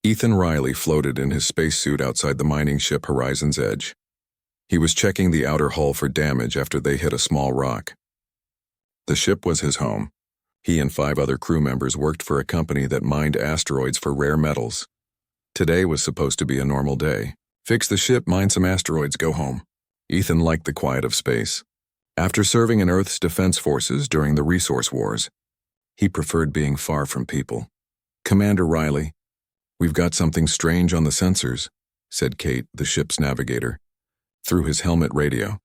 Ethan Riley floated in his spacesuit outside the mining ship Horizon's Edge. He was checking the outer hull for damage after they hit a small rock. The ship was his home. He and 5 other crew members worked for a company that mined asteroids for rare metals. Today was supposed to be a normal day. Fix the ship, mine some asteroids, go home. Ethan liked the quiet of space. After serving in Earth's defense forces during the resource wars, he preferred being far from people. "Commander Riley, we've got something strange on the sensors," said Kate, the ship's navigator, through his helmet radio.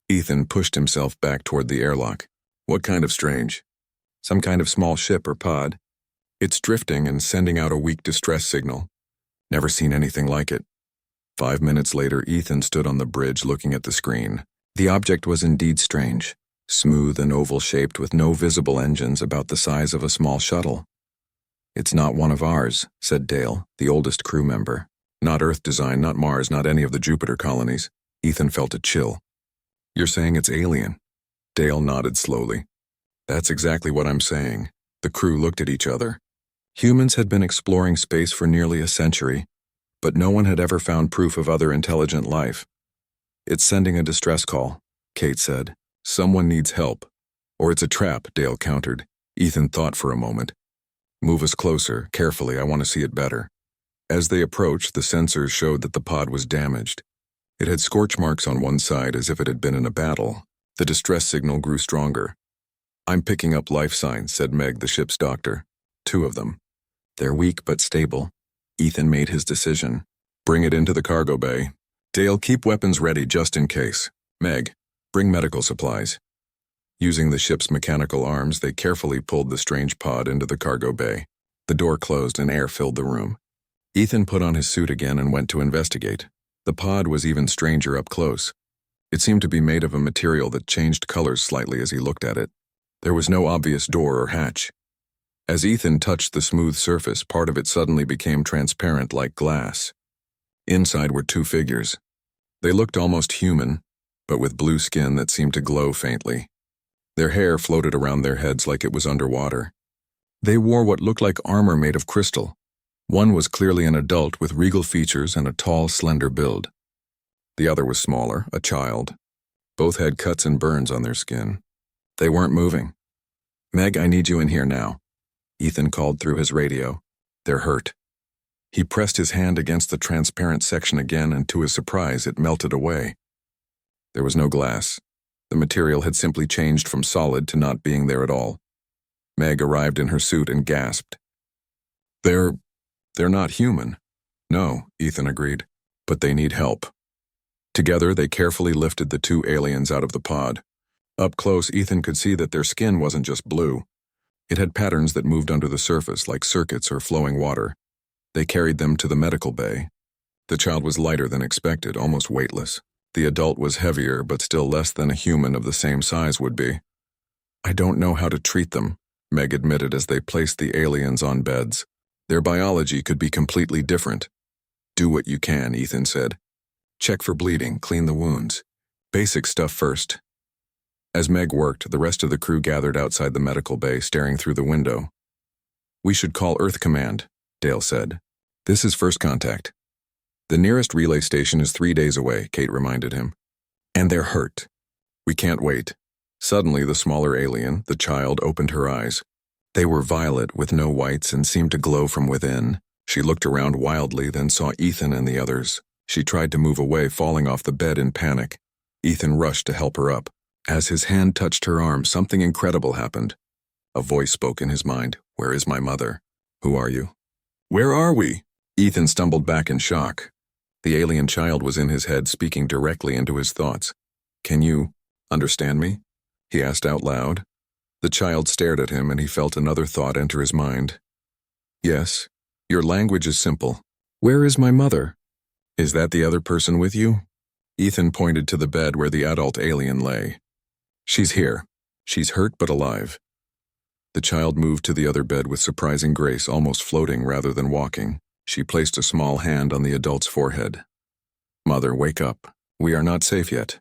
Ethan pushed himself back toward the airlock. "What kind of strange?" "Some kind of small ship or pod. It's drifting and sending out a weak distress signal. Never seen anything like it." 5 minutes later, Ethan stood on the bridge looking at the screen. The object was indeed strange, smooth and oval-shaped with no visible engines, about the size of a small shuttle. "It's not one of ours," said Dale, the oldest crew member. "Not Earth design, not Mars, not any of the Jupiter colonies." Ethan felt a chill. "You're saying it's alien?" Dale nodded slowly. "That's exactly what I'm saying." The crew looked at each other. Humans had been exploring space for nearly a century, but no one had ever found proof of other intelligent life. "It's sending a distress call," Kate said. "Someone needs help." "Or it's a trap," Dale countered. Ethan thought for a moment. "Move us closer, carefully, I want to see it better." As they approached, the sensors showed that the pod was damaged. It had scorch marks on one side as if it had been in a battle. The distress signal grew stronger. "I'm picking up life signs," said Meg, the ship's doctor. 2 of them. "They're weak but stable." Ethan made his decision. "Bring it into the cargo bay. Dale, keep weapons ready just in case. Meg, bring medical supplies." Using the ship's mechanical arms, they carefully pulled the strange pod into the cargo bay. The door closed and air filled the room. Ethan put on his suit again and went to investigate. The pod was even stranger up close. It seemed to be made of a material that changed colors slightly as he looked at it. There was no obvious door or hatch. As Ethan touched the smooth surface, part of it suddenly became transparent like glass. Inside were 2 figures. They looked almost human, but with blue skin that seemed to glow faintly. Their hair floated around their heads like it was underwater. They wore what looked like armor made of crystal. One was clearly an adult with regal features and a tall, slender build. The other was smaller, a child. Both had cuts and burns on their skin. They weren't moving. "Meg, I need you in here now," Ethan called through his radio. "They're hurt." He pressed his hand against the transparent section again, and to his surprise, it melted away. There was no glass. The material had simply changed from solid to not being there at all. Meg arrived in her suit and gasped. They're not human." "No," Ethan agreed, "but they need help." Together, they carefully lifted the 2 aliens out of the pod. Up close, Ethan could see that their skin wasn't just blue. It had patterns that moved under the surface, like circuits or flowing water. They carried them to the medical bay. The child was lighter than expected, almost weightless. The adult was heavier, but still less than a human of the same size would be. "I don't know how to treat them," Meg admitted as they placed the aliens on beds. Their biology could be completely different. "Do what you can," Ethan said. "Check for bleeding, clean the wounds. Basic stuff first." As Meg worked, the rest of the crew gathered outside the medical bay, staring through the window. "We should call Earth Command," Dale said. "This is first contact." "The nearest relay station is 3 days away," Kate reminded him. "And they're hurt. We can't wait." Suddenly, the smaller alien, the child, opened her eyes. They were violet with no whites and seemed to glow from within. She looked around wildly, then saw Ethan and the others. She tried to move away, falling off the bed in panic. Ethan rushed to help her up. As his hand touched her arm, something incredible happened. A voice spoke in his mind. "Where is my mother? Who are you?" "Where are we?" Ethan stumbled back in shock. The alien child was in his head, speaking directly into his thoughts. "Can you understand me?" he asked out loud. The child stared at him, and he felt another thought enter his mind. "Yes, your language is simple. Where is my mother? Is that the other person with you?" Ethan pointed to the bed where the adult alien lay. "She's here. She's hurt but alive." The child moved to the other bed with surprising grace, almost floating rather than walking. She placed a small hand on the adult's forehead. "Mother, wake up. We are not safe yet."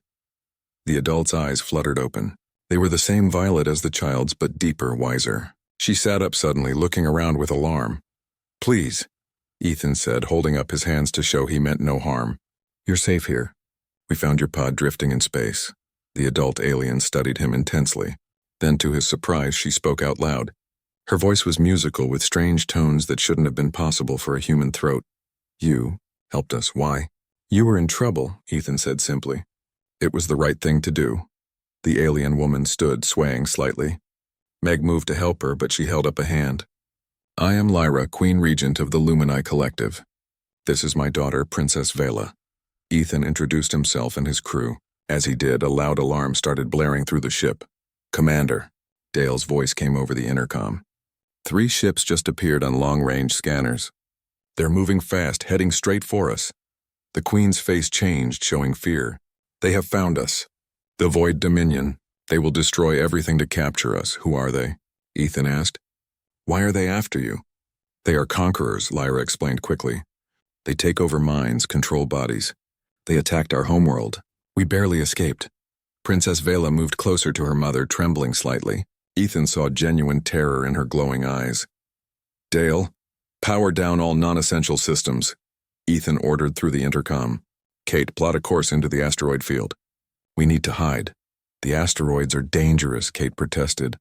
The adult's eyes fluttered open. They were the same violet as the child's, but deeper, wiser. She sat up suddenly, looking around with alarm. "Please." Ethan said, holding up his hands to show he meant no harm. You're safe here. We found your pod drifting in space. The adult alien studied him intensely. Then, to his surprise, she spoke out loud. Her voice was musical with strange tones that shouldn't have been possible for a human throat. You helped us. Why? You were in trouble, Ethan said simply. It was the right thing to do. The alien woman stood, swaying slightly. Meg moved to help her, but she held up a hand. I am Lyra, Queen Regent of the Lumini Collective. This is my daughter, Princess Vela. Ethan introduced himself and his crew. As he did, a loud alarm started blaring through the ship. Commander. Dale's voice came over the intercom. 3 ships just appeared on long-range scanners. They're moving fast, heading straight for us. The Queen's face changed, showing fear. They have found us. The Void Dominion. They will destroy everything to capture us. Who are they? Ethan asked. Why are they after you? They are conquerors, Lyra explained quickly. They take over minds, control bodies. They attacked our homeworld. We barely escaped. Princess Vela moved closer to her mother, trembling slightly. Ethan saw genuine terror in her glowing eyes. Dale, power down all non-essential systems. Ethan ordered through the intercom. Kate, plot a course into the asteroid field. We need to hide. The asteroids are dangerous, Kate protested.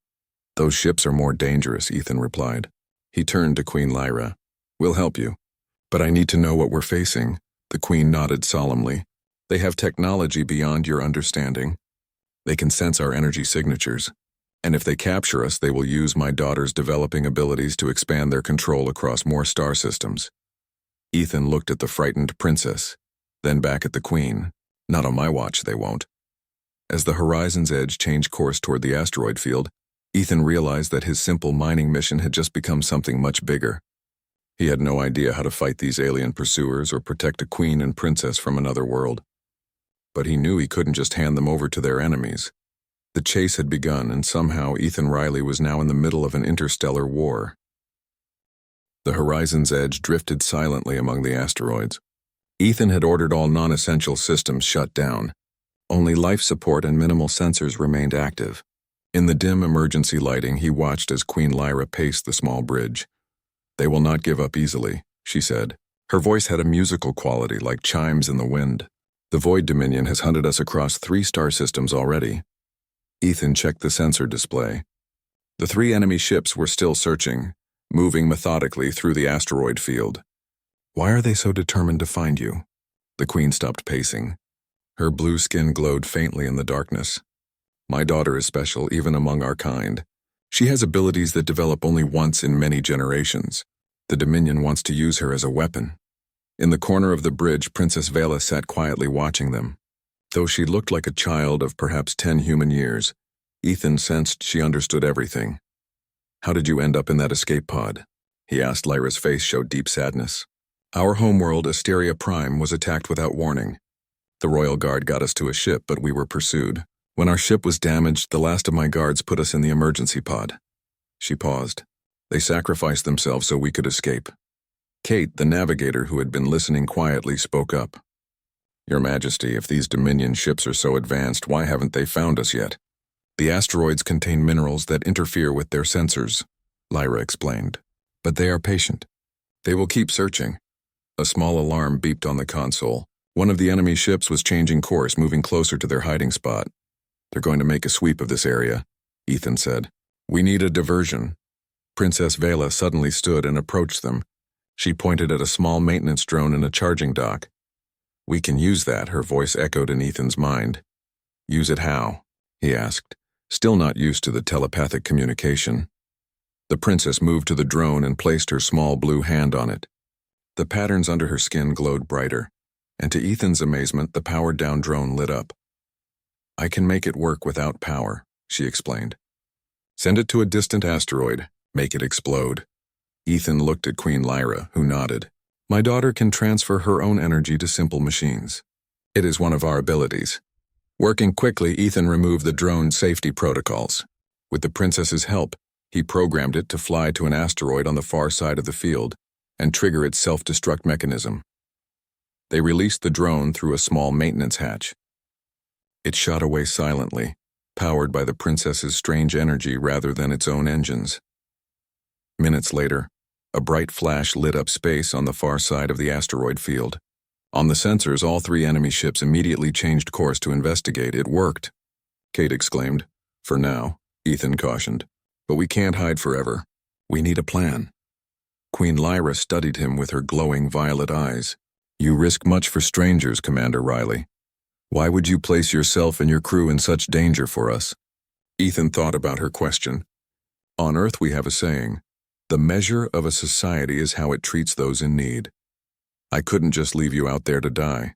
Those ships are more dangerous, Ethan replied. He turned to Queen Lyra. We'll help you. But I need to know what we're facing. The Queen nodded solemnly. They have technology beyond your understanding. They can sense our energy signatures. And if they capture us, they will use my daughter's developing abilities to expand their control across more star systems. Ethan looked at the frightened princess, then back at the Queen. Not on my watch, they won't. As the Horizon's Edge changed course toward the asteroid field, Ethan realized that his simple mining mission had just become something much bigger. He had no idea how to fight these alien pursuers or protect a queen and princess from another world. But he knew he couldn't just hand them over to their enemies. The chase had begun, and somehow Ethan Riley was now in the middle of an interstellar war. The Horizon's Edge drifted silently among the asteroids. Ethan had ordered all non-essential systems shut down. Only life support and minimal sensors remained active. In the dim emergency lighting, he watched as Queen Lyra paced the small bridge. They will not give up easily, she said. Her voice had a musical quality, like chimes in the wind. The Void Dominion has hunted us across 3 star systems already. Ethan checked the sensor display. The 3 enemy ships were still searching, moving methodically through the asteroid field. Why are they so determined to find you? The Queen stopped pacing. Her blue skin glowed faintly in the darkness. My daughter is special, even among our kind. She has abilities that develop only once in many generations. The Dominion wants to use her as a weapon. In the corner of the bridge, Princess Vela sat quietly watching them. Though she looked like a child of perhaps 10 human years, Ethan sensed she understood everything. How did you end up in that escape pod? He asked. Lyra's face showed deep sadness. Our homeworld, Asteria Prime, was attacked without warning. The Royal Guard got us to a ship, but we were pursued. When our ship was damaged, the last of my guards put us in the emergency pod. She paused. They sacrificed themselves so we could escape. Kate, the navigator who had been listening quietly, spoke up. Your Majesty, if these Dominion ships are so advanced, why haven't they found us yet? The asteroids contain minerals that interfere with their sensors, Lyra explained. But they are patient. They will keep searching. A small alarm beeped on the console. One of the enemy ships was changing course, moving closer to their hiding spot. They're going to make a sweep of this area, Ethan said. We need a diversion. Princess Vela suddenly stood and approached them. She pointed at a small maintenance drone in a charging dock. We can use that, her voice echoed in Ethan's mind. Use it how? He asked, still not used to the telepathic communication. The princess moved to the drone and placed her small blue hand on it. The patterns under her skin glowed brighter, and to Ethan's amazement, the powered-down drone lit up. I can make it work without power, she explained. Send it to a distant asteroid. Make it explode. Ethan looked at Queen Lyra, who nodded. My daughter can transfer her own energy to simple machines. It is one of our abilities. Working quickly, Ethan removed the drone's safety protocols. With the princess's help, he programmed it to fly to an asteroid on the far side of the field and trigger its self-destruct mechanism. They released the drone through a small maintenance hatch. It shot away silently, powered by the princess's strange energy rather than its own engines. Minutes later, A bright flash lit up space on the far side of the asteroid field. On the sensors, all three enemy ships immediately changed course to investigate. It worked, Kate exclaimed. For now, Ethan cautioned. But we can't hide forever. We need a plan. Queen Lyra studied him with her glowing violet eyes. You risk much for strangers, Commander Riley. Why would you place yourself and your crew in such danger for us? Ethan thought about her question. On Earth we have a saying, the measure of a society is how it treats those in need. I couldn't just leave you out there to die.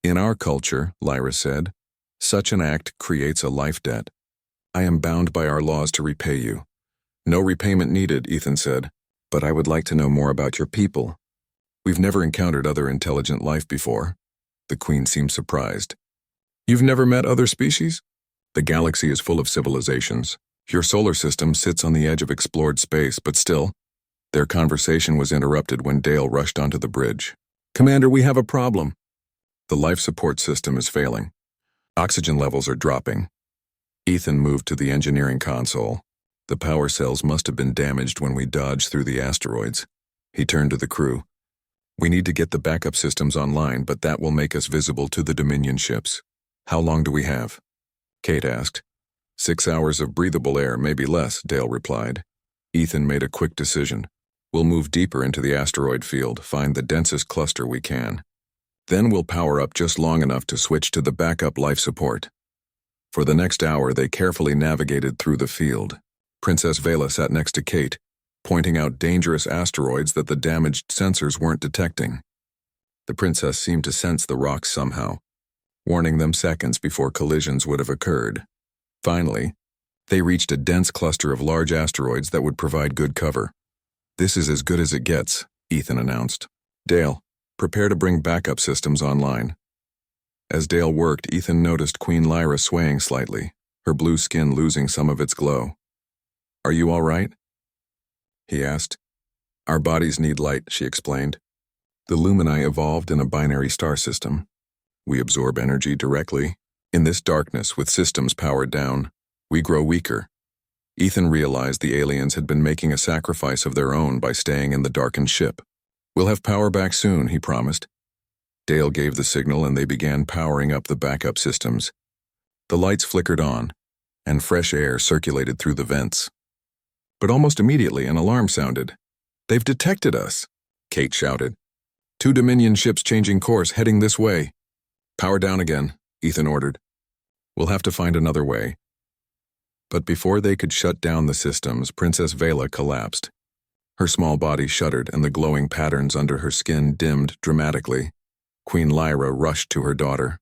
In our culture, Lyra said, such an act creates a life debt. I am bound by our laws to repay you. No repayment needed, Ethan said, but I would like to know more about your people. We've never encountered other intelligent life before. The Queen seemed surprised. You've never met other species? The galaxy is full of civilizations. Your solar system sits on the edge of explored space, but still. Their conversation was interrupted when Dale rushed onto the bridge. Commander, we have a problem. The life support system is failing. Oxygen levels are dropping. Ethan moved to the engineering console. The power cells must have been damaged when we dodged through the asteroids. He turned to the crew. We need to get the backup systems online, but that will make us visible to the Dominion ships. How long do we have? Kate asked. 6 hours of breathable air, maybe less, Dale replied. Ethan made a quick decision. We'll move deeper into the asteroid field, find the densest cluster we can. Then we'll power up just long enough to switch to the backup life support. For the next hour, they carefully navigated through the field. Princess Vela sat next to Kate, pointing out dangerous asteroids that the damaged sensors weren't detecting. The princess seemed to sense the rocks somehow, warning them seconds before collisions would have occurred. Finally, they reached a dense cluster of large asteroids that would provide good cover. This is as good as it gets, Ethan announced. Dale, prepare to bring backup systems online. As Dale worked, Ethan noticed Queen Lyra swaying slightly, her blue skin losing some of its glow. Are you all right? He asked. Our bodies need light, she explained. The Lumini evolved in a binary star system. We absorb energy directly. In this darkness, with systems powered down, we grow weaker. Ethan realized the aliens had been making a sacrifice of their own by staying in the darkened ship. We'll have power back soon, he promised. Dale gave the signal and they began powering up the backup systems. The lights flickered on, and fresh air circulated through the vents. But almost immediately an alarm sounded. They've detected us, Kate shouted. 2 Dominion ships changing course, heading this way. Power down again, Ethan ordered. We'll have to find another way. But before they could shut down the systems, Princess Vela collapsed. Her small body shuddered and the glowing patterns under her skin dimmed dramatically. Queen Lyra rushed to her daughter.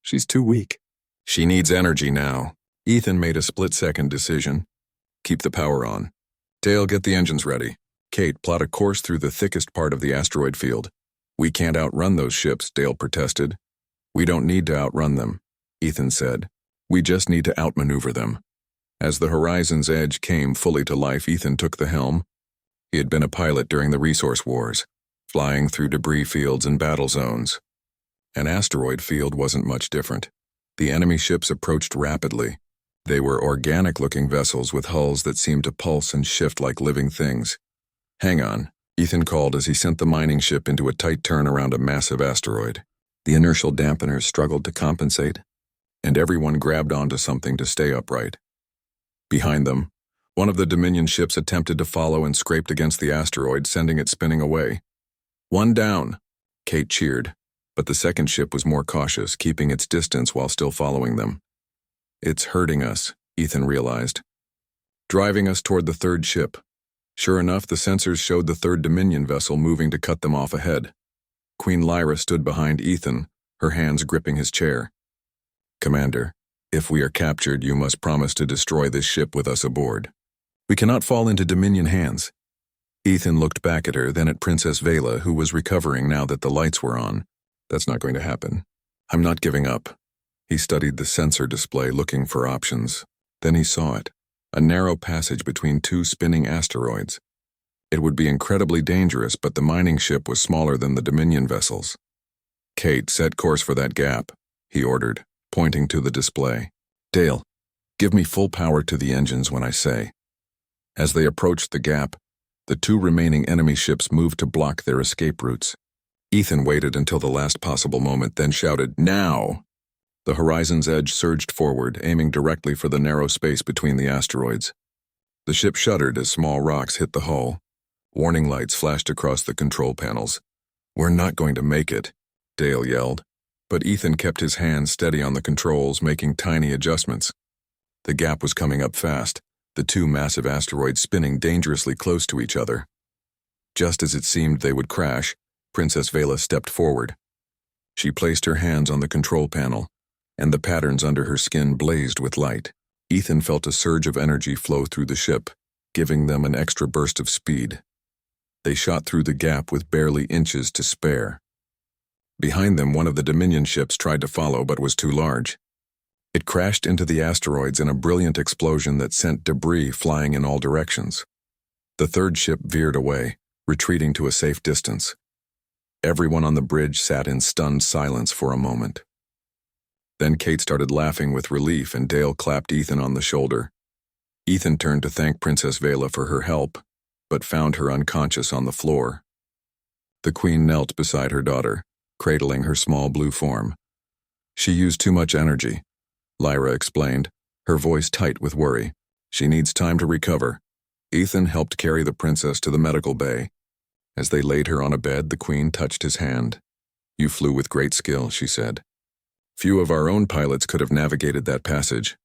She's too weak. She needs energy now. Ethan made a split-second decision. Keep the power on. Dale, get the engines ready. Kate, plot a course through the thickest part of the asteroid field. We can't outrun those ships, Dale protested. We don't need to outrun them, Ethan said. We just need to outmaneuver them. As the horizon's edge came fully to life, Ethan took the helm. He had been a pilot during the resource wars, flying through debris fields and battle zones. An asteroid field wasn't much different. The enemy ships approached rapidly. They were organic-looking vessels with hulls that seemed to pulse and shift like living things. Hang on, Ethan called as he sent the mining ship into a tight turn around a massive asteroid. The inertial dampeners struggled to compensate, and everyone grabbed onto something to stay upright. Behind them, one of the Dominion ships attempted to follow and scraped against the asteroid, sending it spinning away. One down, Kate cheered, but the second ship was more cautious, keeping its distance while still following them. It's hurting us, Ethan realized. Driving us toward the third ship. Sure enough, the sensors showed the third Dominion vessel moving to cut them off ahead. Queen Lyra stood behind Ethan, her hands gripping his chair. Commander, if we are captured, you must promise to destroy this ship with us aboard. We cannot fall into Dominion hands. Ethan looked back at her, then at Princess Vela, who was recovering now that the lights were on. That's not going to happen. I'm not giving up. He studied the sensor display, looking for options. Then he saw it, a narrow passage between 2 spinning asteroids. It would be incredibly dangerous, but the mining ship was smaller than the Dominion vessels. Kate, set course for that gap, he ordered, pointing to the display. Dale, give me full power to the engines when I say. As they approached the gap, The two remaining enemy ships moved to block their escape routes. Ethan waited until the last possible moment, then shouted, "Now!" The horizon's edge surged forward, aiming directly for the narrow space between the asteroids. The ship shuddered as small rocks hit the hull. Warning lights flashed across the control panels. "We're not going to make it," Dale yelled. But Ethan kept his hands steady on the controls, making tiny adjustments. The gap was coming up fast, the two massive asteroids spinning dangerously close to each other. Just as it seemed they would crash, Princess Vela stepped forward. She placed her hands on the control panel, and the patterns under her skin blazed with light. Ethan felt a surge of energy flow through the ship, giving them an extra burst of speed. They shot through the gap with barely inches to spare. Behind them, one of the Dominion ships tried to follow but was too large. It crashed into the asteroids in a brilliant explosion that sent debris flying in all directions. The third ship veered away, retreating to a safe distance. Everyone on the bridge sat in stunned silence for a moment. Then Kate started laughing with relief and Dale clapped Ethan on the shoulder. Ethan turned to thank Princess Vela for her help, but found her unconscious on the floor. The Queen knelt beside her daughter, cradling her small blue form. "She used too much energy," Lyra explained, her voice tight with worry. "She needs time to recover." Ethan helped carry the princess to the medical bay. As they laid her on a bed, the Queen touched his hand. "You flew with great skill," she said. "Few of our own pilots could have navigated that passage."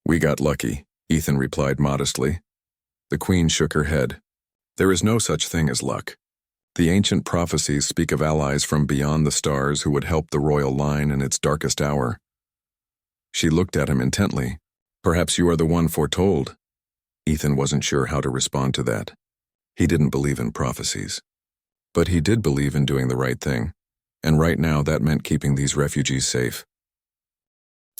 "We got lucky," Ethan replied modestly. The Queen shook her head. "There is no such thing as luck. The ancient prophecies speak of allies from beyond the stars who would help the royal line in its darkest hour." She looked at him intently. "Perhaps you are the one foretold." Ethan wasn't sure how to respond to that. He didn't believe in prophecies. But he did believe in doing the right thing, and right now that meant keeping these refugees safe.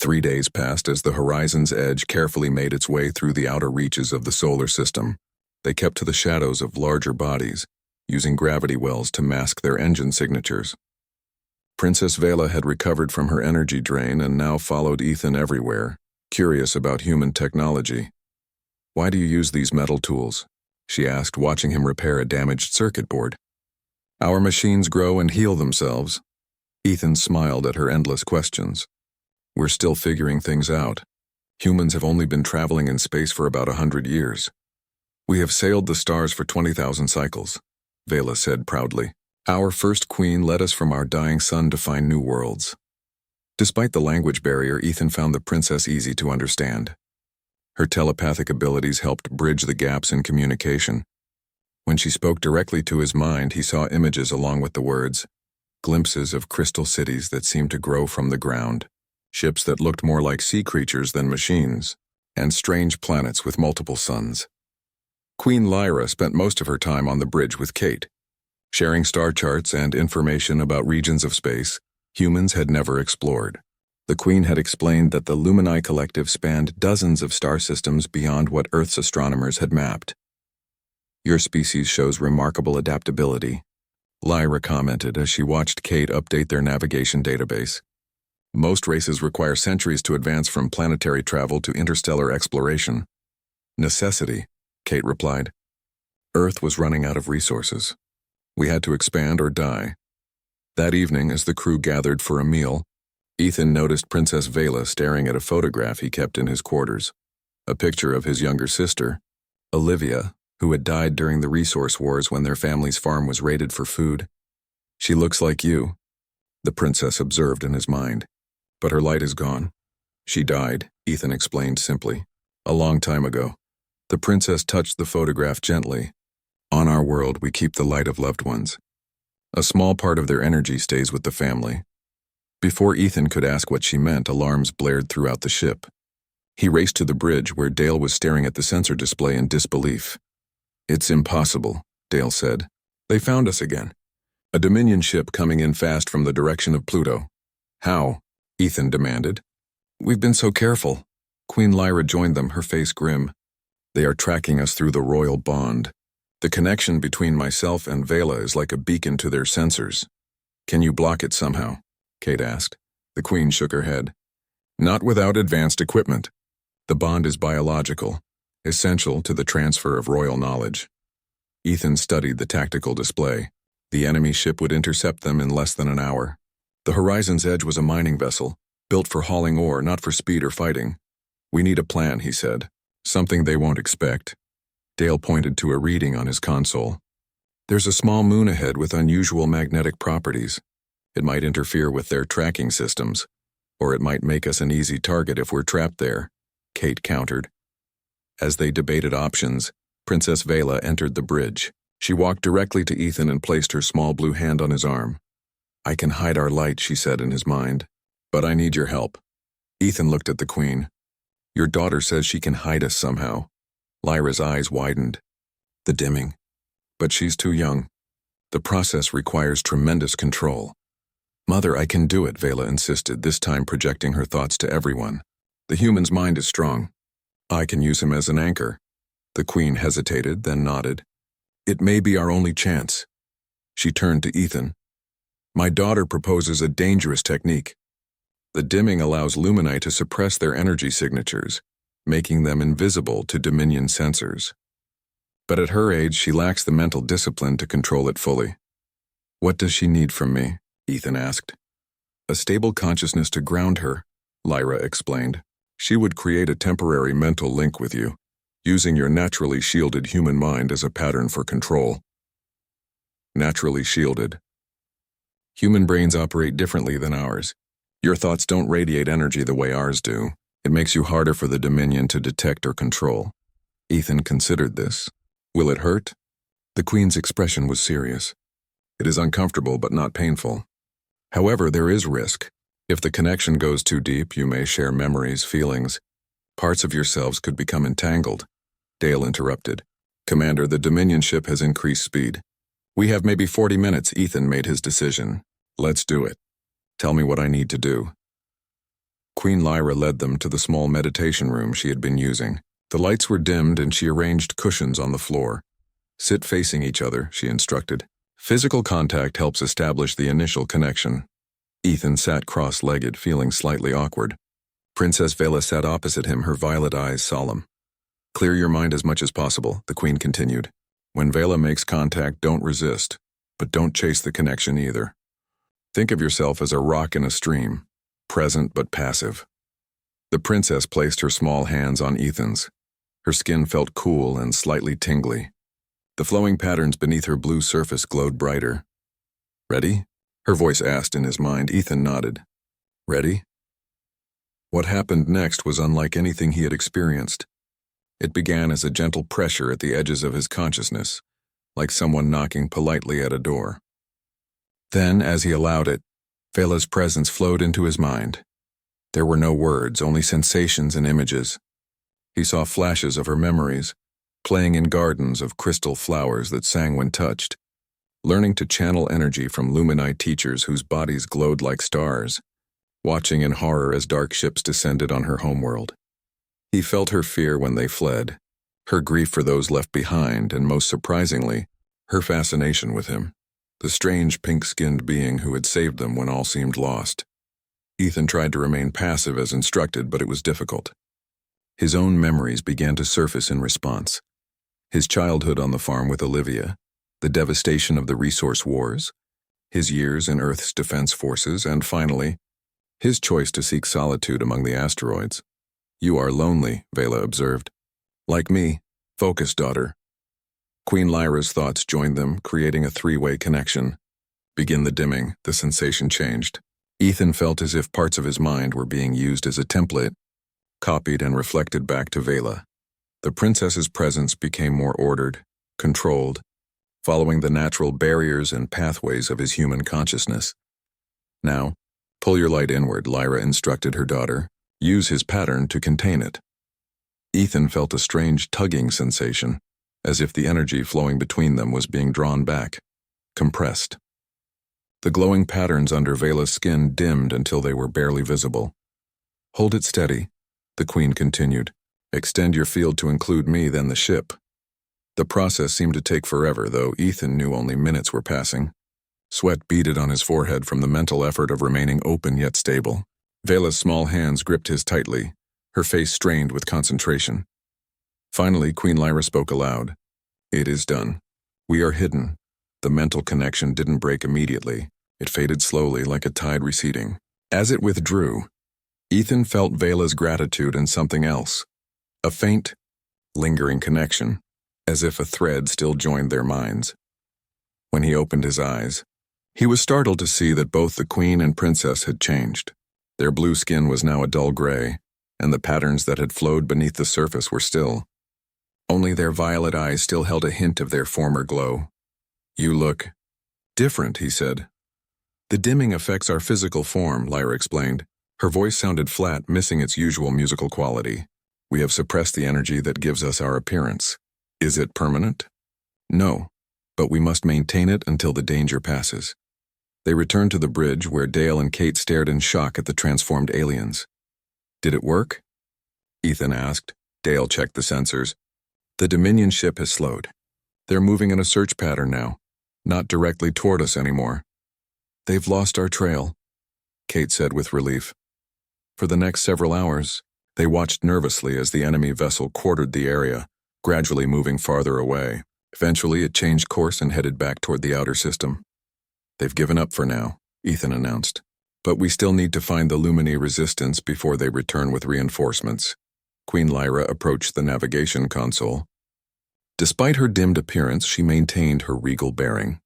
3 days passed as the horizon's edge carefully made its way through the outer reaches of the solar system. They kept to the shadows of larger bodies, using gravity wells to mask their engine signatures. Princess Vela had recovered from her energy drain and now followed Ethan everywhere, curious about human technology. "Why do you use these metal tools?" she asked, watching him repair a damaged circuit board. "Our machines grow and heal themselves." Ethan smiled at her endless questions. "We're still figuring things out. Humans have only been traveling in space for about 100 years. We have sailed the stars for 20,000 cycles," Vela said proudly. "Our first queen led us from our dying sun to find new worlds." Despite the language barrier, Ethan found the princess easy to understand. Her telepathic abilities helped bridge the gaps in communication. When she spoke directly to his mind, he saw images along with the words, glimpses of crystal cities that seemed to grow from the ground, ships that looked more like sea creatures than machines, and strange planets with multiple suns. Queen Lyra spent most of her time on the bridge with Kate, sharing star charts and information about regions of space humans had never explored. The Queen had explained that the Lumini Collective spanned dozens of star systems beyond what Earth's astronomers had mapped. "Your species shows remarkable adaptability," Lyra commented as she watched Kate update their navigation database. "Most races require centuries to advance from planetary travel to interstellar exploration." "Necessity," Kate replied. "Earth was running out of resources. We had to expand or die." That evening, as the crew gathered for a meal, Ethan noticed Princess Vela staring at a photograph he kept in his quarters. A picture of his younger sister, Olivia, who had died during the resource wars when their family's farm was raided for food. "She looks like you," the princess observed in his mind. "But her light is gone." "She died," Ethan explained simply. "A long time ago." The princess touched the photograph gently. "On our world, we keep the light of loved ones. A small part of their energy stays with the family." Before Ethan could ask what she meant, alarms blared throughout the ship. He raced to the bridge where Dale was staring at the sensor display in disbelief. "It's impossible," Dale said. "They found us again. A Dominion ship coming in fast from the direction of Pluto." "How?" Ethan demanded. "We've been so careful." Queen Lyra joined them, her face grim. "They are tracking us through the royal bond. The connection between myself and Vela is like a beacon to their sensors. Can you block it somehow?" Kate asked. The Queen shook her head. "Not without advanced equipment. The bond is biological, essential to the transfer of royal knowledge. Ethan studied the tactical display. The enemy ship would intercept them in less than an hour. The Horizon's Edge was a mining vessel, built for hauling ore, not for speed or fighting. "We need a plan," he said. "Something they won't expect." Dale pointed to a reading on his console. "There's a small moon ahead with unusual magnetic properties. It might interfere with their tracking systems, or it might make us an easy target if we're trapped there," Kate countered. As they debated options, Princess Vela entered the bridge. She walked directly to Ethan and placed her small blue hand on his arm. "I can hide our light," she said in his mind, "but I need your help." Ethan looked at the Queen. "Your daughter says she can hide us somehow." Lyra's eyes widened. "The dimming. But she's too young. The process requires tremendous control." "Mother, I can do it," Vela insisted, this time projecting her thoughts to everyone. "The human's mind is strong. I can use him as an anchor." The Queen hesitated, then nodded. "It may be our only chance." She turned to Ethan. "My daughter proposes a dangerous technique. The dimming allows Lumini to suppress their energy signatures, making them invisible to Dominion sensors. But at her age, she lacks the mental discipline to control it fully." "What does she need from me?" Ethan asked. "A stable consciousness to ground her," Lyra explained. "She would create a temporary mental link with you, using your naturally shielded human mind as a pattern for control." Naturally shielded. Human brains operate differently than ours. Your thoughts don't radiate energy the way ours do. It makes you harder for the Dominion to detect or control. Ethan considered this. "Will it hurt?" The Queen's expression was serious. "It is uncomfortable but not painful. However, there is risk. If the connection goes too deep, you may share memories, feelings. Parts of yourselves could become entangled." Dale interrupted. "Commander, the Dominion ship has increased speed. We have maybe 40 minutes." Ethan made his decision. "Let's do it. Tell me what I need to do." Queen Lyra led them to the small meditation room she had been using. The lights were dimmed and she arranged cushions on the floor. "Sit facing each other," she instructed. "Physical contact helps establish the initial connection." Ethan sat cross-legged, feeling slightly awkward. Princess Vela sat opposite him, her violet eyes solemn. "Clear your mind as much as possible," the Queen continued. "When Vela makes contact, don't resist, but don't chase the connection either. Think of yourself as a rock in a stream, present but passive." The princess placed her small hands on Ethan's. Her skin felt cool and slightly tingly. The flowing patterns beneath her blue surface glowed brighter. "Ready?" her voice asked in his mind. Ethan nodded. "Ready?" What happened next was unlike anything he had experienced. It began as a gentle pressure at the edges of his consciousness, like someone knocking politely at a door. Then, as he allowed it, Vela's presence flowed into his mind. There were no words, only sensations and images. He saw flashes of her memories, playing in gardens of crystal flowers that sang when touched, learning to channel energy from Lumini teachers whose bodies glowed like stars, watching in horror as dark ships descended on her homeworld. He felt her fear when they fled, her grief for those left behind, and most surprisingly, her fascination with him, the strange pink-skinned being who had saved them when all seemed lost. Ethan tried to remain passive as instructed, but it was difficult. His own memories began to surface in response. His childhood on the farm with Olivia, the devastation of the resource wars, his years in Earth's defense forces, and finally, his choice to seek solitude among the asteroids. "You are lonely," Vela observed. "Like me. Focus, daughter." Queen Lyra's thoughts joined them, creating a three-way connection. Begin the dimming, the sensation changed. Ethan felt as if parts of his mind were being used as a template, copied and reflected back to Vela. The princess's presence became more ordered, controlled, following the natural barriers and pathways of his human consciousness. "Now, pull your light inward," Lyra instructed her daughter. "Use his pattern to contain it." Ethan felt a strange tugging sensation, as if the energy flowing between them was being drawn back, compressed. The glowing patterns under Vela's skin dimmed until they were barely visible. "Hold it steady," the Queen continued. "Extend your field to include me, then the ship." The process seemed to take forever, though Ethan knew only minutes were passing. Sweat beaded on his forehead from the mental effort of remaining open yet stable. Vela's small hands gripped his tightly, her face strained with concentration. Finally, Queen Lyra spoke aloud. "It is done. We are hidden. The mental connection didn't break immediately. It faded slowly like a tide receding. As it withdrew, Ethan felt Vela's gratitude and something else. A faint, lingering connection, as if a thread still joined their minds. When he opened his eyes, he was startled to see that both the queen and princess had changed. Their blue skin was now a dull gray, and the patterns that had flowed beneath the surface were still. Only their violet eyes still held a hint of their former glow. "You look different," he said. "The dimming affects our physical form," Lyra explained. Her voice sounded flat, missing its usual musical quality. "We have suppressed the energy that gives us our appearance. Is it permanent?" "No, but we must maintain it until the danger passes." They returned to the bridge where Dale and Kate stared in shock at the transformed aliens. "Did it work?" Ethan asked. Dale checked the sensors. "The Dominion ship has slowed. They're moving in a search pattern now, not directly toward us anymore." "They've lost our trail," Kate said with relief. For the next several hours, they watched nervously as the enemy vessel quartered the area, gradually moving farther away. Eventually, it changed course and headed back toward the outer system. "They've given up for now," Ethan announced. "But we still need to find the Lumini resistance before they return with reinforcements." Queen Lyra approached the navigation console. Despite her dimmed appearance, she maintained her regal bearing.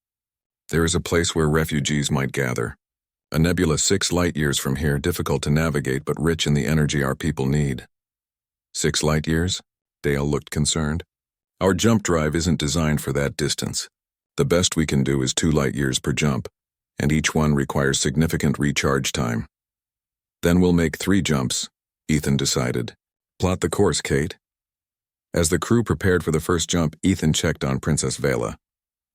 "There is a place where refugees might gather. A nebula 6 light-years from here, difficult to navigate but rich in the energy our people need." 6 light-years? Dale looked concerned. "Our jump drive isn't designed for that distance. The best we can do is 2 light-years per jump, and each one requires significant recharge time." "Then we'll make 3 jumps," Ethan decided. "Plot the course, Kate." As the crew prepared for the first jump, Ethan checked on Princess Vela.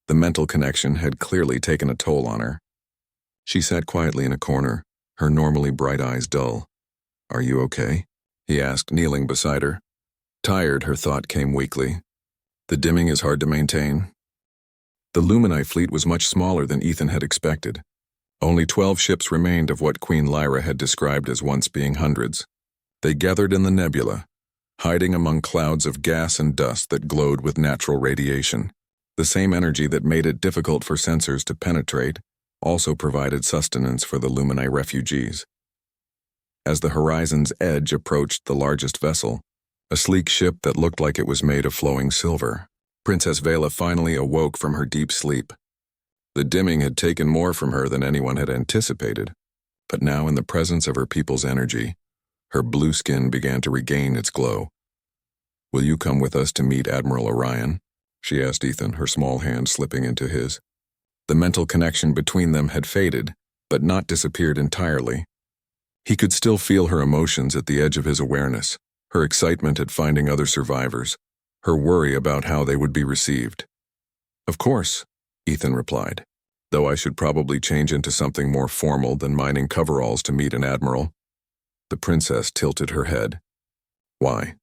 The mental connection had clearly taken a toll on her. She sat quietly in a corner, her normally bright eyes dull. "Are you okay?" he asked, kneeling beside her. Tired, her thought came weakly. "The dimming is hard to maintain." The Lumini fleet was much smaller than Ethan had expected. Only 12 ships remained of what Queen Lyra had described as once being hundreds. They gathered in the nebula, hiding among clouds of gas and dust that glowed with natural radiation. The same energy that made it difficult for sensors to penetrate also provided sustenance for the Lumini refugees. As the horizon's edge approached the largest vessel, a sleek ship that looked like it was made of flowing silver, Princess Vela finally awoke from her deep sleep. The dimming had taken more from her than anyone had anticipated, but now in the presence of her people's energy, her blue skin began to regain its glow. "Will you come with us to meet Admiral Orion?" she asked Ethan, her small hand slipping into his. The mental connection between them had faded, but not disappeared entirely. He could still feel her emotions at the edge of his awareness, her excitement at finding other survivors, her worry about how they would be received. "Of course," Ethan replied, "though I should probably change into something more formal than mining coveralls to meet an admiral." The princess tilted her head. "Why?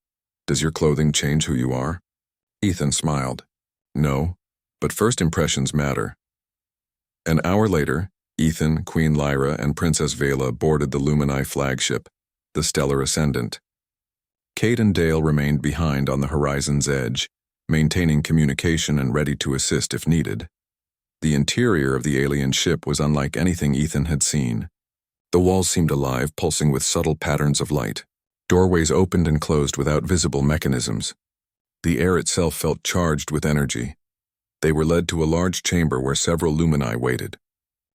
Does your clothing change who you are?" Ethan smiled. "No, but first impressions matter." An hour later, Ethan, Queen Lyra, and Princess Vela boarded the Lumini flagship, the Stellar Ascendant. Kate and Dale remained behind on the horizon's edge, maintaining communication and ready to assist if needed. The interior of the alien ship was unlike anything Ethan had seen. The walls seemed alive, pulsing with subtle patterns of light. Doorways opened and closed without visible mechanisms. The air itself felt charged with energy. They were led to a large chamber where several Lumini waited.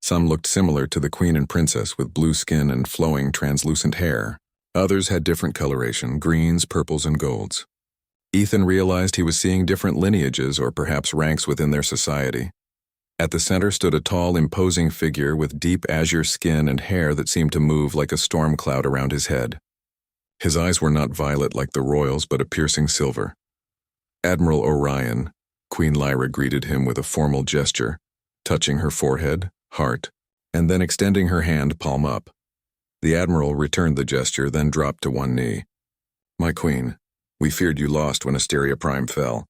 Some looked similar to the Queen and Princess with blue skin and flowing translucent hair. Others had different coloration, greens, purples, and golds. Ethan realized he was seeing different lineages or perhaps ranks within their society. At the center stood a tall, imposing figure with deep azure skin and hair that seemed to move like a storm cloud around his head. His eyes were not violet like the royals, but a piercing silver. "Admiral Orion," Queen Lyra greeted him with a formal gesture, touching her forehead, heart, and then extending her hand palm up. The Admiral returned the gesture, then dropped to one knee. "My Queen, we feared you lost when Asteria Prime fell.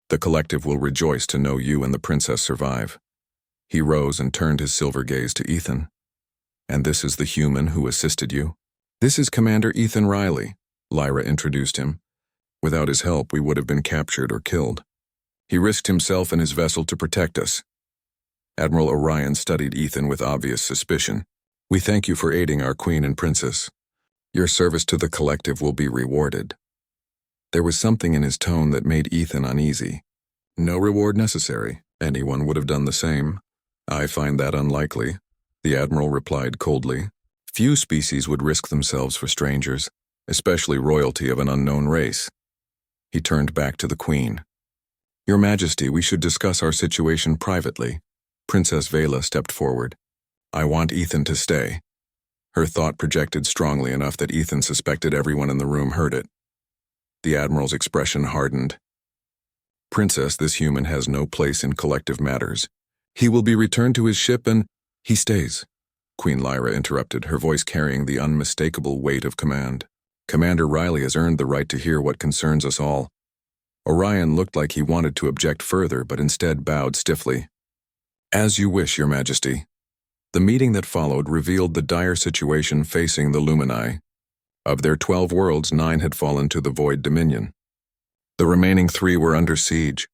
The Collective will rejoice to know you and the Princess survive." He rose and turned his silver gaze to Ethan. "And this is the human who assisted you?" "This is Commander Ethan Riley," Lyra introduced him. "Without his help, we would have been captured or killed." He risked himself and his vessel to protect us. Admiral Orion studied Ethan with obvious suspicion. We thank you for aiding our queen and princess. Your service to the collective will be rewarded. There was something in his tone that made Ethan uneasy. No reward necessary. Anyone would have done the same. I find that unlikely, the Admiral replied coldly. Few species would risk themselves for strangers, especially royalty of an unknown race. He turned back to the Queen. Your Majesty, we should discuss our situation privately. Princess Vela stepped forward. I want Ethan to stay. Her thought projected strongly enough that Ethan suspected everyone in the room heard it. The Admiral's expression hardened. Princess, this human has no place in collective matters. He will be returned to his ship and he stays. Queen Lyra interrupted, her voice carrying the unmistakable weight of command. Commander Riley has earned the right to hear what concerns us all. Orion looked like he wanted to object further, but instead bowed stiffly. As you wish, Your Majesty. The meeting that followed revealed the dire situation facing the Lumini. Of their 12 worlds, 9 had fallen to the Void Dominion. The remaining 3 were under siege.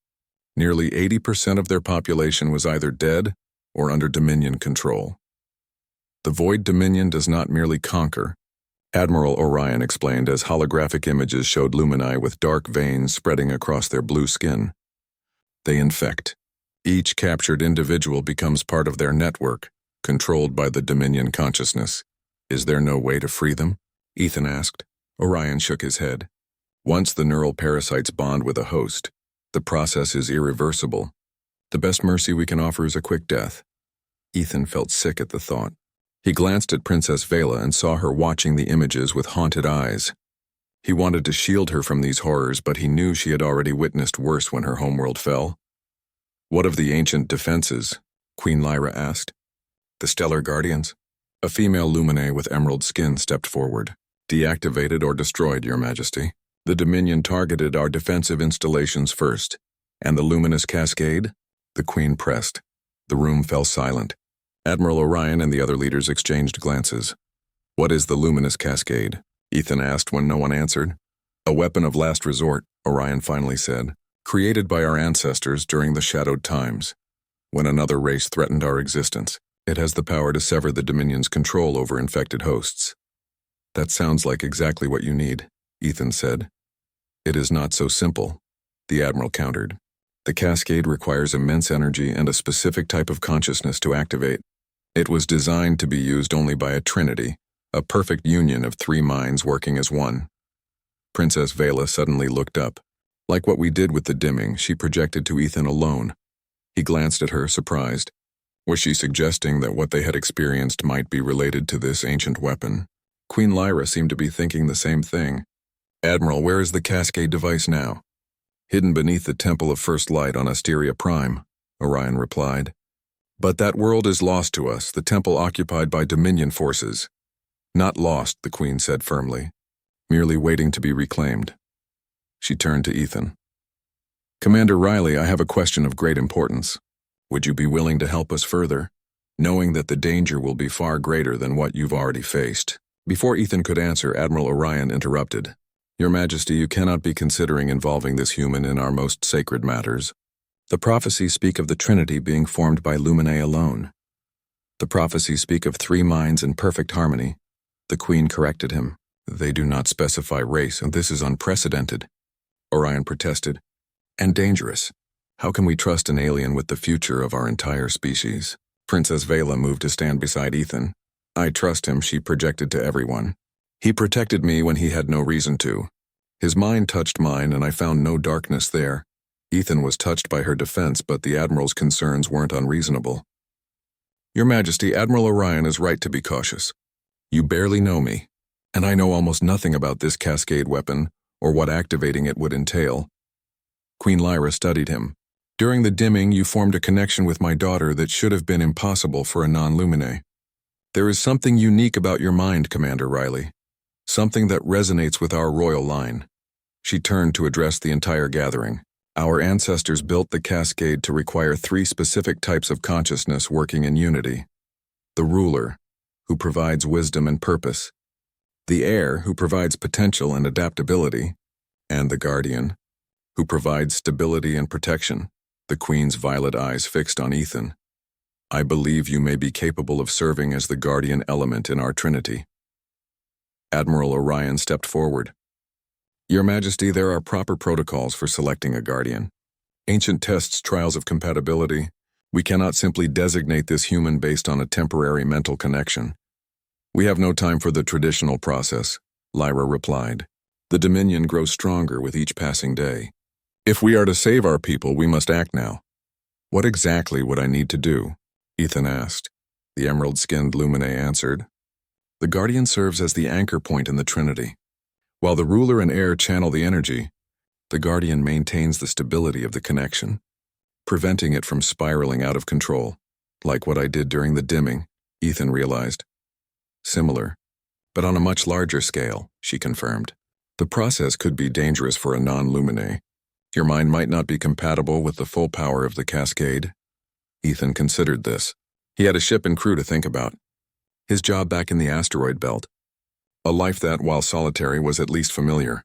Nearly 80% of their population was either dead or under Dominion control. The Void Dominion does not merely conquer, Admiral Orion explained as holographic images showed Lumini with dark veins spreading across their blue skin. They infect. Each captured individual becomes part of their network, controlled by the Dominion consciousness. Is there no way to free them? Ethan asked. Orion shook his head. Once the neural parasites bond with a host, the process is irreversible. The best mercy we can offer is a quick death. Ethan felt sick at the thought. He glanced at Princess Vela and saw her watching the images with haunted eyes. He wanted to shield her from these horrors, but he knew she had already witnessed worse when her homeworld fell. What of the ancient defenses? Queen Lyra asked. The Stellar Guardians? A female Lumine with emerald skin stepped forward. Deactivated or destroyed, Your Majesty. The Dominion targeted our defensive installations first. And the luminous cascade? The Queen pressed. The room fell silent. Admiral Orion and the other leaders exchanged glances. What is the luminous cascade? Ethan asked when no one answered. A weapon of last resort, Orion finally said, created by our ancestors during the shadowed times. When another race threatened our existence, it has the power to sever the Dominion's control over infected hosts. That sounds like exactly what you need, Ethan said. It is not so simple, the Admiral countered. The cascade requires immense energy and a specific type of consciousness to activate. It was designed to be used only by a trinity, a perfect union of 3 minds working as one. Princess Vela suddenly looked up. Like what we did with the dimming, she projected to Ethan alone. He glanced at her, surprised. Was she suggesting that what they had experienced might be related to this ancient weapon? Queen Lyra seemed to be thinking the same thing. Admiral, where is the cascade device now? Hidden beneath the Temple of First Light on Asteria Prime, Orion replied. But that world is lost to us, the temple occupied by Dominion forces. Not lost, the Queen said firmly, merely waiting to be reclaimed. She turned to Ethan. Commander Riley, I have a question of great importance. Would you be willing to help us further, knowing that the danger will be far greater than what you've already faced? Before Ethan could answer, Admiral Orion interrupted. Your Majesty, you cannot be considering involving this human in our most sacred matters. The prophecies speak of the Trinity being formed by Lumine alone. The prophecies speak of 3 minds in perfect harmony. The Queen corrected him. They do not specify race, and this is unprecedented. Orion protested. And dangerous. How can we trust an alien with the future of our entire species? Princess Vela moved to stand beside Ethan. I trust him, she projected to everyone. He protected me when he had no reason to. His mind touched mine, and I found no darkness there. Ethan was touched by her defense, but the Admiral's concerns weren't unreasonable. Your Majesty, Admiral Orion is right to be cautious. You barely know me, and I know almost nothing about this cascade weapon or what activating it would entail. Queen Lyra studied him. During the dimming, you formed a connection with my daughter that should have been impossible for a non-Lumine. There is something unique about your mind, Commander Riley. Something that resonates with our royal line. She turned to address the entire gathering. Our ancestors built the cascade to require 3 specific types of consciousness working in unity. The ruler, who provides wisdom and purpose. The heir, who provides potential and adaptability. And the guardian, who provides stability and protection. The Queen's violet eyes fixed on Ethan. I believe you may be capable of serving as the guardian element in our trinity. Admiral Orion stepped forward. Your Majesty, there are proper protocols for selecting a guardian. Ancient tests, trials of compatibility. We cannot simply designate this human based on a temporary mental connection. We have no time for the traditional process, Lyra replied. The Dominion grows stronger with each passing day. If we are to save our people, we must act now. What exactly would I need to do? Ethan asked. The emerald-skinned Lumine answered. The Guardian serves as the anchor point in the Trinity. While the ruler and heir channel the energy, the Guardian maintains the stability of the connection, preventing it from spiraling out of control, like what I did during the dimming, Ethan realized. Similar, but on a much larger scale, she confirmed. The process could be dangerous for a non-Lumine. Your mind might not be compatible with the full power of the cascade. Ethan considered this. He had a ship and crew to think about. His job back in the asteroid belt. A life that, while solitary, was at least familiar.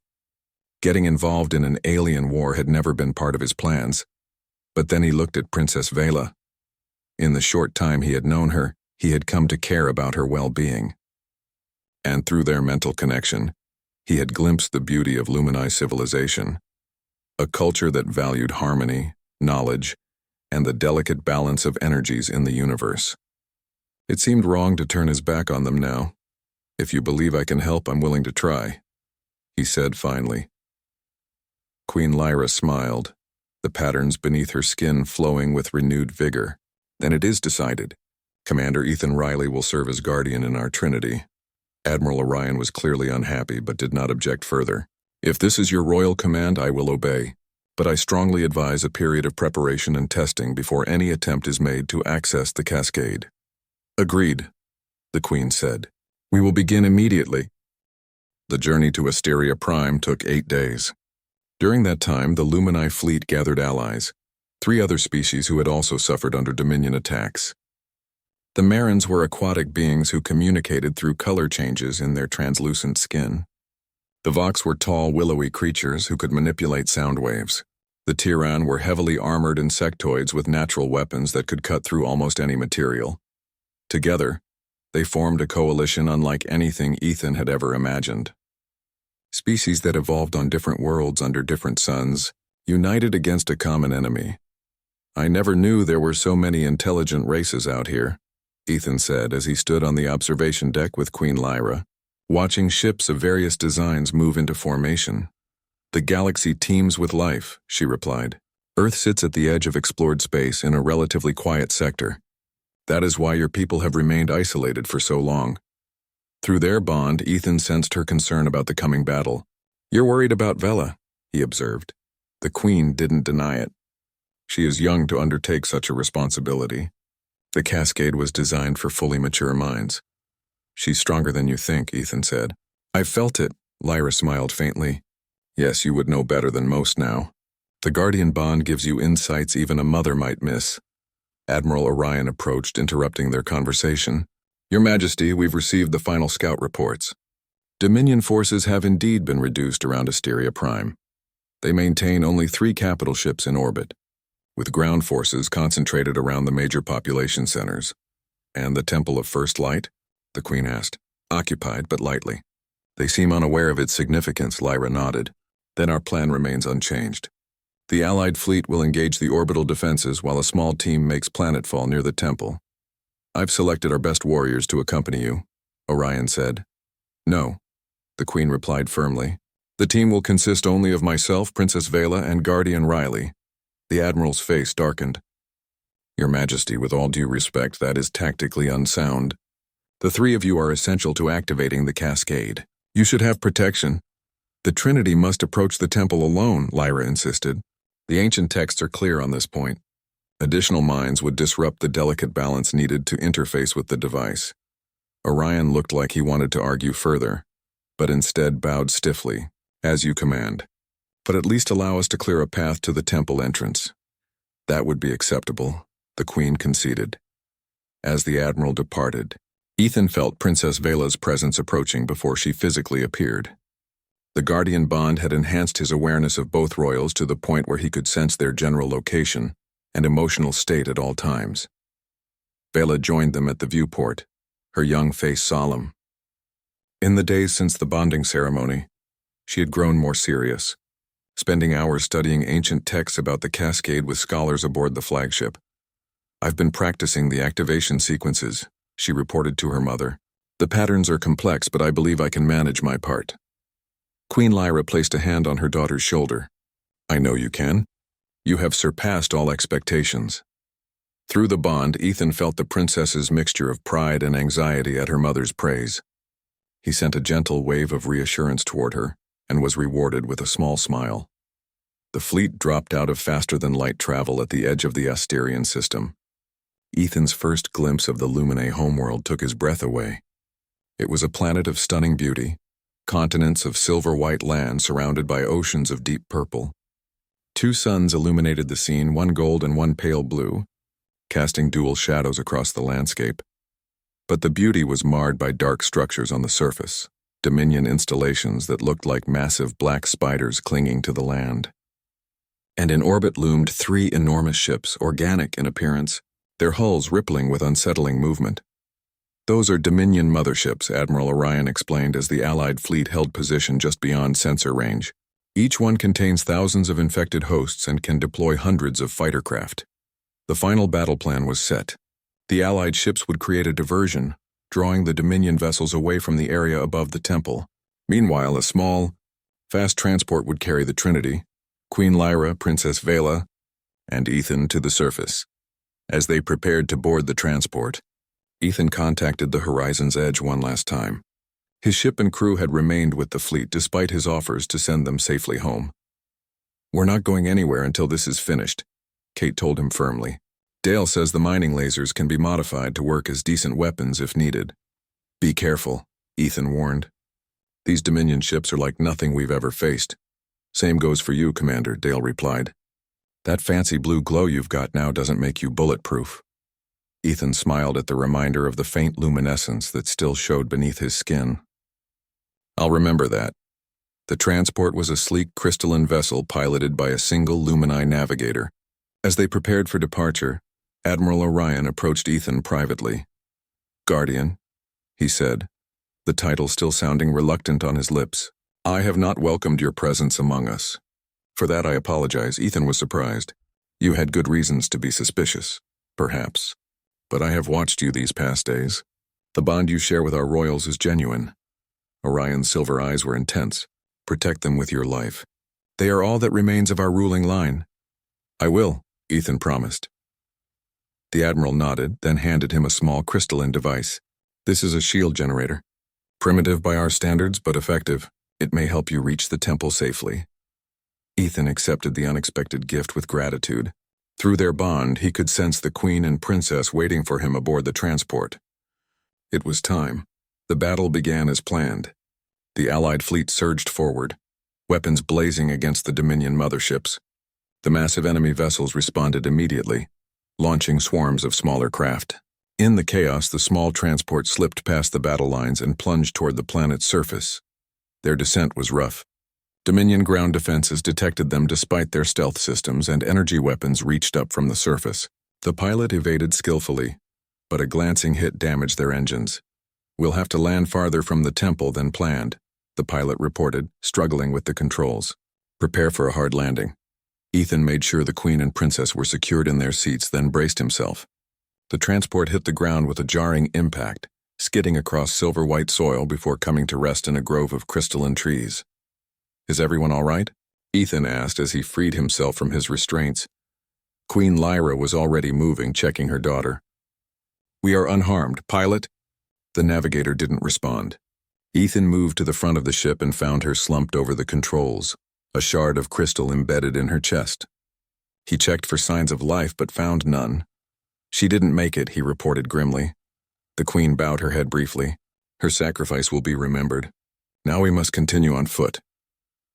Getting involved in an alien war had never been part of his plans. But then he looked at Princess Vela. In the short time he had known her, he had come to care about her well-being. And through their mental connection, he had glimpsed the beauty of Lumini civilization. A culture that valued harmony, knowledge, and the delicate balance of energies in the universe. It seemed wrong to turn his back on them now. If you believe I can help, I'm willing to try, he said finally. Queen Lyra smiled, the patterns beneath her skin flowing with renewed vigor. Then it is decided. Commander Ethan Riley will serve as guardian in our trinity. Admiral Orion was clearly unhappy but did not object further. If this is your royal command, I will obey. But I strongly advise a period of preparation and testing before any attempt is made to access the cascade. Agreed, the Queen said. We will begin immediately. The journey to Asteria Prime took 8 days. During that time, the Lumini fleet gathered allies, 3 other species who had also suffered under Dominion attacks. The Marins were aquatic beings who communicated through color changes in their translucent skin. The Vox were tall, willowy creatures who could manipulate sound waves. The Tyran were heavily armored insectoids with natural weapons that could cut through almost any material. Together, they formed a coalition unlike anything Ethan had ever imagined. Species that evolved on different worlds under different suns, united against a common enemy. I never knew there were so many intelligent races out here, Ethan said as he stood on the observation deck with Queen Lyra, watching ships of various designs move into formation. The galaxy teems with life, she replied. Earth sits at the edge of explored space in a relatively quiet sector. That is why your people have remained isolated for so long. Through their bond, Ethan sensed her concern about the coming battle. You're worried about Vela, he observed. The Queen didn't deny it. She is young to undertake such a responsibility. The cascade was designed for fully mature minds. She's stronger than you think, Ethan said. I've felt it, Lyra smiled faintly. Yes, you would know better than most now. The Guardian bond gives you insights even a mother might miss. Admiral Orion approached, interrupting their conversation. Your Majesty, we've received the final scout reports. Dominion forces have indeed been reduced around Asteria Prime. They maintain only 3 capital ships in orbit, with ground forces concentrated around the major population centers. And the Temple of First Light? The Queen asked. Occupied, but lightly. They seem unaware of its significance, Lyra nodded. Then our plan remains unchanged. The Allied fleet will engage the orbital defenses while a small team makes planetfall near the temple. I've selected our best warriors to accompany you, Orion said. No, the Queen replied firmly. The team will consist only of myself, Princess Vela, and Guardian Riley. The Admiral's face darkened. Your Majesty, with all due respect, that is tactically unsound. The 3 of you are essential to activating the cascade. You should have protection. The Trinity must approach the temple alone, Lyra insisted. The ancient texts are clear on this point. Additional minds would disrupt the delicate balance needed to interface with the device. Orion looked like he wanted to argue further, but instead bowed stiffly, as you command. But at least allow us to clear a path to the temple entrance. That would be acceptable, the Queen conceded. As the Admiral departed, Ethan felt Princess Vela's presence approaching before she physically appeared. The Guardian bond had enhanced his awareness of both royals to the point where he could sense their general location and emotional state at all times. Vela joined them at the viewport, her young face solemn. In the days since the bonding ceremony, she had grown more serious, spending hours studying ancient texts about the cascade with scholars aboard the flagship. "I've been practicing the activation sequences," she reported to her mother. "The patterns are complex, but I believe I can manage my part." Queen Lyra placed a hand on her daughter's shoulder. "I know you can. You have surpassed all expectations." Through the bond, Ethan felt the princess's mixture of pride and anxiety at her mother's praise. He sent a gentle wave of reassurance toward her and was rewarded with a small smile. The fleet dropped out of faster-than-light travel at the edge of the Asterian system. Ethan's first glimpse of the Luminae homeworld took his breath away. It was a planet of stunning beauty, continents of silver-white land surrounded by oceans of deep purple. Two suns illuminated the scene, one gold and one pale blue, casting dual shadows across the landscape. But the beauty was marred by dark structures on the surface, Dominion installations that looked like massive black spiders clinging to the land. And in orbit loomed three enormous ships, organic in appearance, their hulls rippling with unsettling movement. "Those are Dominion motherships," Admiral Orion explained as the Allied fleet held position just beyond sensor range. "Each one contains thousands of infected hosts and can deploy hundreds of fighter craft." The final battle plan was set. The Allied ships would create a diversion, drawing the Dominion vessels away from the area above the temple. Meanwhile, a small, fast transport would carry the Trinity, Queen Lyra, Princess Vela, and Ethan to the surface. As they prepared to board the transport, Ethan contacted the Horizon's Edge one last time. His ship and crew had remained with the fleet despite his offers to send them safely home. "We're not going anywhere until this is finished," Kate told him firmly. "Dale says the mining lasers can be modified to work as decent weapons if needed." "Be careful," Ethan warned. "These Dominion ships are like nothing we've ever faced." "Same goes for you, Commander," Dale replied. "That fancy blue glow you've got now doesn't make you bulletproof." Ethan smiled at the reminder of the faint luminescence that still showed beneath his skin. "I'll remember that." The transport was a sleek crystalline vessel piloted by a single Luminae navigator. As they prepared for departure, Admiral Orion approached Ethan privately. "Guardian," he said, the title still sounding reluctant on his lips. "I have not welcomed your presence among us. For that I apologize." Ethan was surprised. "You had good reasons to be suspicious, perhaps. But I have watched you these past days. The bond you share with our royals is genuine." Orion's silver eyes were intense. "Protect them with your life. They are all that remains of our ruling line." "I will," Ethan promised. The Admiral nodded, then handed him a small crystalline device. "This is a shield generator. Primitive by our standards, but effective. It may help you reach the temple safely." Ethan accepted the unexpected gift with gratitude. Through their bond, he could sense the Queen and Princess waiting for him aboard the transport. It was time. The battle began as planned. The Allied fleet surged forward, weapons blazing against the Dominion motherships. The massive enemy vessels responded immediately, launching swarms of smaller craft. In the chaos, the small transport slipped past the battle lines and plunged toward the planet's surface. Their descent was rough. Dominion ground defenses detected them despite their stealth systems, and energy weapons reached up from the surface. The pilot evaded skillfully, but a glancing hit damaged their engines. "We'll have to land farther from the temple than planned," the pilot reported, struggling with the controls. "Prepare for a hard landing." Ethan made sure the Queen and Princess were secured in their seats, then braced himself. The transport hit the ground with a jarring impact, skidding across silver-white soil before coming to rest in a grove of crystalline trees. "Is everyone all right?" Ethan asked as he freed himself from his restraints. Queen Lyra was already moving, checking her daughter. "We are unharmed. Pilot?" The navigator didn't respond. Ethan moved to the front of the ship and found her slumped over the controls, a shard of crystal embedded in her chest. He checked for signs of life but found none. "She didn't make it," he reported grimly. The Queen bowed her head briefly. "Her sacrifice will be remembered. Now we must continue on foot."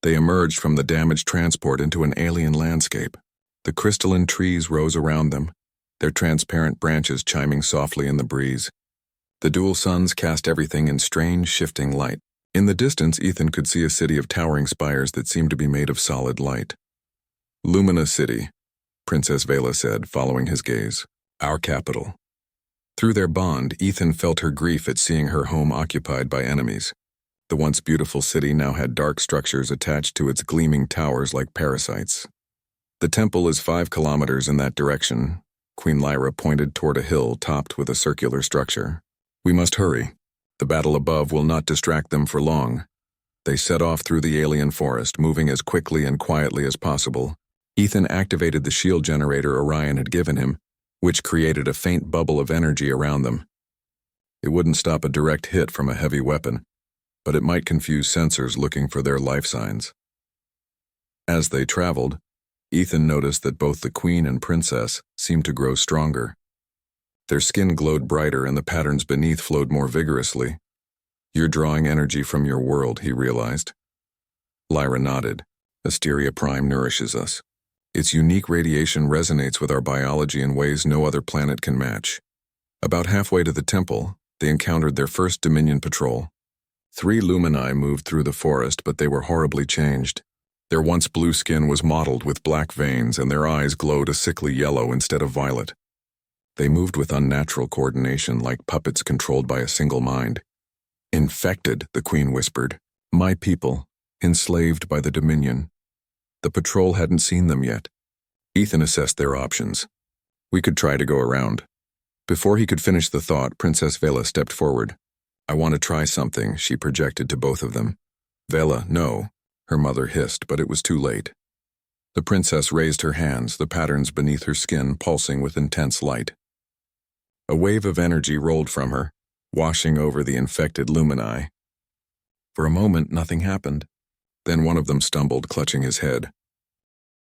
They emerged from the damaged transport into an alien landscape. The crystalline trees rose around them, their transparent branches chiming softly in the breeze. The dual suns cast everything in strange, shifting light. In the distance, Ethan could see a city of towering spires that seemed to be made of solid light. Lumina City, Princess Vela said, following his gaze. Our capital. Through their bond, Ethan felt her grief at seeing her home occupied by enemies. The once beautiful city now had dark structures attached to its gleaming towers like parasites. The temple is 5 kilometers in that direction. Queen Lyra pointed toward a hill topped with a circular structure. We must hurry. The battle above will not distract them for long. They set off through the alien forest, moving as quickly and quietly as possible. Ethan activated the shield generator Orion had given him, which created a faint bubble of energy around them. It wouldn't stop a direct hit from a heavy weapon, but it might confuse sensors looking for their life signs. As they traveled, Ethan noticed that both the Queen and Princess seemed to grow stronger. Their skin glowed brighter and the patterns beneath flowed more vigorously. You're drawing energy from your world, he realized. Lyra nodded. Asteria Prime nourishes us. Its unique radiation resonates with our biology in ways no other planet can match. About halfway to the temple, they encountered their first Dominion patrol. 3 Lumini moved through the forest, but they were horribly changed. Their once blue skin was mottled with black veins, and their eyes glowed a sickly yellow instead of violet. They moved with unnatural coordination, like puppets controlled by a single mind. Infected, the Queen whispered. My people, enslaved by the Dominion. The patrol hadn't seen them yet. Ethan assessed their options. We could try to go around. Before he could finish the thought, Princess Vela stepped forward. I want to try something, she projected to both of them. Vela, no, her mother hissed, but it was too late. The princess raised her hands, the patterns beneath her skin pulsing with intense light. A wave of energy rolled from her, washing over the infected Lumini. For a moment, nothing happened. Then one of them stumbled, clutching his head.